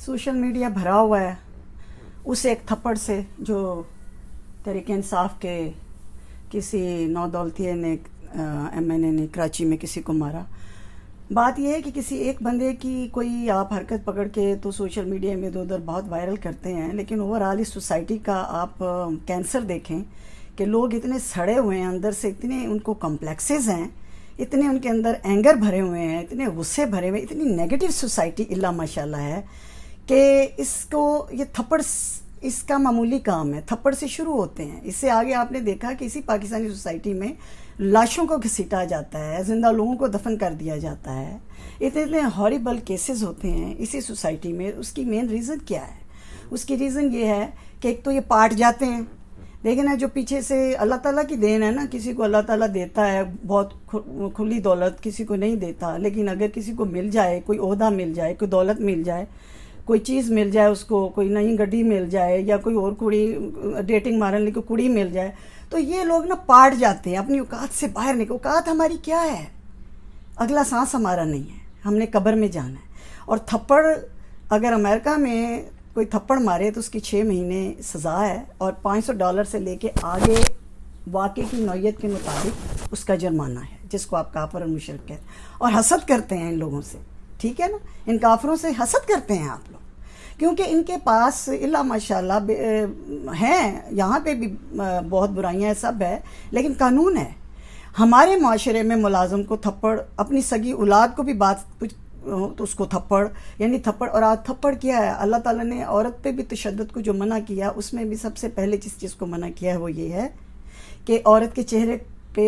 Social media भरा हुआ है उस एक थप्पड़ से जो तहरीक इंसाफ के किसी नौदौलतिये ने एमएनए ने कराची में किसी को मारा। बात यह है कि किसी एक बंदे की कोई आप हरकत पकड़ के तो सोशल मीडिया में इधर उधर बहुत वायरल करते हैं, लेकिन ओवरऑल इस सोसाइटी का आप कैंसर देखें कि लोग इतने सड़े हुए हैं अंदर से, इतने उनको कॉम्प्लेक्सेस हैं, इतने उनके अंदर एंगर भरे हुए हैं, इतने गुस्से भरे हुए, इतनी नेगेटिव सोसाइटी इल्ला माशाल्लाह है कि इसको ये थप्पड़ इसका मामूली काम है, थप्पड़ से शुरू होते हैं। इससे आगे आपने देखा कि इसी पाकिस्तानी सोसाइटी में लाशों को घसीटा जाता है, जिंदा लोगों को दफन कर दिया जाता है, इतने इतने हॉरिबल केसेस होते हैं इसी सोसाइटी में। उसकी मेन रीज़न क्या है? उसकी रीज़न ये है कि एक तो ये पाट जाते हैं, देखें ना, जो पीछे से अल्लाह ताला की देन है ना, किसी को अल्लाह ताला देता है बहुत खुली दौलत, किसी को नहीं देता, लेकिन अगर किसी को मिल जाए, कोई ओहदा मिल जाए, कोई दौलत मिल जाए, कोई चीज़ मिल जाए, उसको कोई नई गड्डी मिल जाए या कोई और कुड़ी डेटिंग मारने की कुड़ी मिल जाए, तो ये लोग ना पाट जाते हैं, अपनी औकात से बाहर निकल। औकात हमारी क्या है? अगला सांस हमारा नहीं है, हमने कब्र में जाना है। और थप्पड़, अगर अमेरिका में कोई थप्पड़ मारे तो उसकी 6 महीने सज़ा है और $500 से लेके आगे वाक़े की नौयत के मुताबिक उसका जुर्माना है, जिसको आप काफिर और मुशरिक कहते हैं। और हसद करते हैं इन लोगों से, ठीक है ना, इन काफिरों से हसद करते हैं आप लोग, क्योंकि इनके पास इल्ला माशाल्लाह हैं, यहाँ पे भी बहुत बुराइयाँ सब है, लेकिन कानून है। हमारे माशरे में मुलाजम को थप्पड़, अपनी सगी औलाद को भी बात कुछ तो उसको थप्पड़, यानी थप्पड़। और आज थप्पड़ किया है, अल्लाह ताला ने औरत पे भी तशद्दुद को जो मना किया, उसमें भी सबसे पहले जिस चीज़ को मना किया है वो ये है कि औरत के चेहरे पे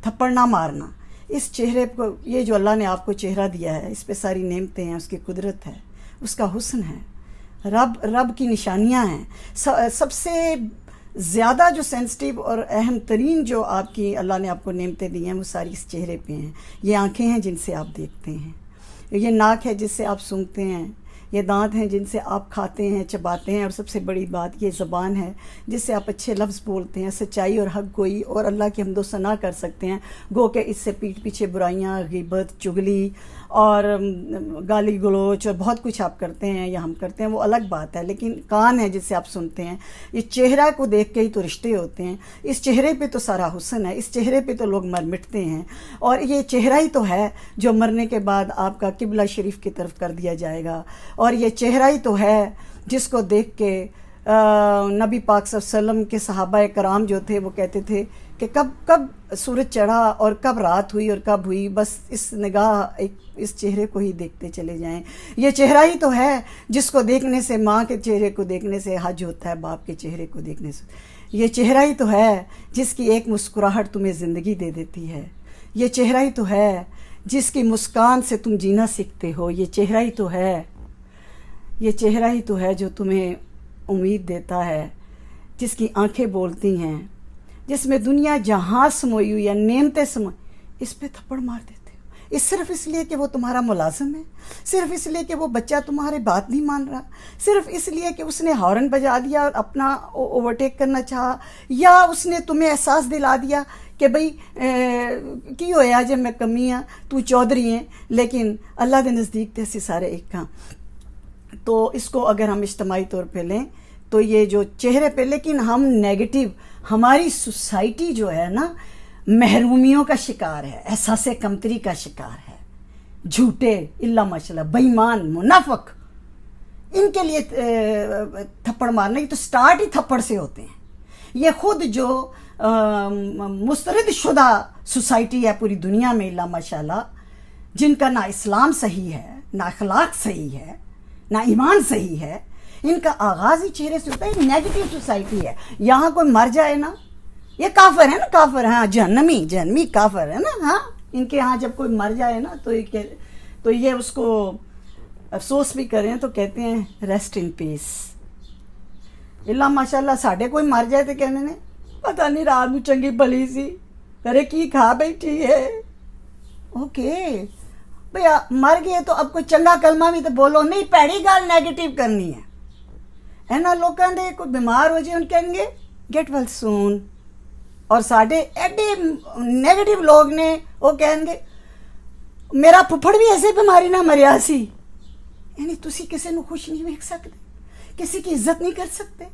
थप्पड़ ना मारना। इस चेहरे को, ये जो अल्लाह ने आपको चेहरा दिया है, इस पे सारी नेमतें हैं, उसकी कुदरत है, उसका हुस्न है, रब की निशानियां हैं। सबसे ज़्यादा जो सेंसिटिव और अहम तरीन जो आपकी अल्लाह ने आपको नेमतें दी हैं, वो सारी इस चेहरे पे हैं। ये आंखें हैं जिनसे आप देखते हैं, ये नाक है जिससे आप सूंघते हैं, ये दांत हैं जिनसे आप खाते हैं, चबाते हैं, और सबसे बड़ी बात ये ज़बान है जिससे आप अच्छे लफ्ज़ बोलते हैं, सच्चाई और हक गोई और अल्लाह की हम्दो सना कर सकते हैं। गो के इससे पीठ पीछे बुराइयाँ, ग़ीबत, चुगली और गाली गलोच और बहुत कुछ आप करते हैं या हम करते हैं, वो अलग बात है। लेकिन कान है जिससे आप सुनते हैं। ये चेहरा को देख के ही तो रिश्ते होते हैं, इस चेहरे पे तो सारा हुस्न है, इस चेहरे पे तो लोग मर मिटते हैं। और ये चेहरा ही तो है जो मरने के बाद आपका किबला शरीफ की तरफ कर दिया जाएगा। और ये चेहरा ही तो है जिसको देख के नबी पाक सल्लल्लाहु अलैहि वसल्लम के सहाबा कराम जो थे वो कहते थे कि कब सूरज चढ़ा और कब रात हुई और कब हुई, बस इस निगाह इस चेहरे को ही देखते चले जाएं। ये चेहरा ही तो है जिसको देखने से, माँ के चेहरे को देखने से हज होता है, बाप के चेहरे को देखने से। ये चेहरा ही तो है जिसकी एक मुस्कुराहट तुम्हें ज़िंदगी दे देती है। ये चेहरा ही तो है जिसकी मुस्कान से तुम जीना सीखते हो। ये चेहरा ही तो है, ये चेहरा ही तो है जो तुम्हें उम्मीद देता है, जिसकी आंखें बोलती हैं, जिसमें दुनिया जहाँ समोई हुई या नेमतें समोई, इस पे थप्पड़ मार देते हो। सिर्फ इसलिए कि वो तुम्हारा मुलाजिम है, सिर्फ इसलिए कि वो बच्चा तुम्हारी बात नहीं मान रहा, सिर्फ इसलिए कि उसने हॉर्न बजा दिया और अपना ओवरटेक करना चाहा, या उसने तुम्हें एहसास दिला दिया कि भाई की होया जे मैं कमी हाँ, तू चौधरी है, लेकिन अल्लाह के नज़दीक ते असी सारे एक हाँ। तो इसको अगर हम इज्तिमाई तौर पे लें तो ये जो चेहरे पे, लेकिन हम नेगेटिव, हमारी सोसाइटी जो है ना महरूमियों का शिकार है, एहसास कमतरी का शिकार है, झूठे इल्ला माशाल्लाह बेईमान मुनाफिक, इनके लिए थप्पड़ मारने की तो स्टार्ट ही थप्पड़ से होते हैं। ये खुद जो मुस्तरद शुदा सोसाइटी है पूरी दुनिया में इल्ला माशाल्लाह, जिनका ना इस्लाम सही है, ना अखलाक सही है, ना ईमान सही है, इनका आगाज ही चेहरे से होता है। नेगेटिव सोसाइटी है। यहाँ कोई मर जाए ना, ये काफिर है ना, काफिर, हाँ, जहन्नमी काफिर है ना, हाँ। इनके यहाँ जब कोई मर जाए ना तो ये उसको अफसोस भी करें तो कहते हैं रेस्ट इन पीस। इल्ला माशाल्लाह साढ़े कोई मर जाए तो कहने ने पता नहीं रात में चंगी भली सी करे की खा बैठी है। ओके भैया, मर गए तो अब कोई चंगा कलमा भी तो बोलो, नहीं पैड़ी गाल नेगेटिव करनी है ना। लोगों ने कोई बीमार हो जाए उन कहेंगे गेट वेल सून, और साढ़े एडे नेगेटिव लोग ने वो कहेंगे मेरा फुफड़ भी ऐसे बीमारी ना मरिया सी। यानी तुसी किसी ਨੂੰ ਖੁਸ਼ ਨਹੀਂ ਵੇਖ ਸਕਦੇ, ਕਿਸੇ की इज्जत नहीं कर सकते।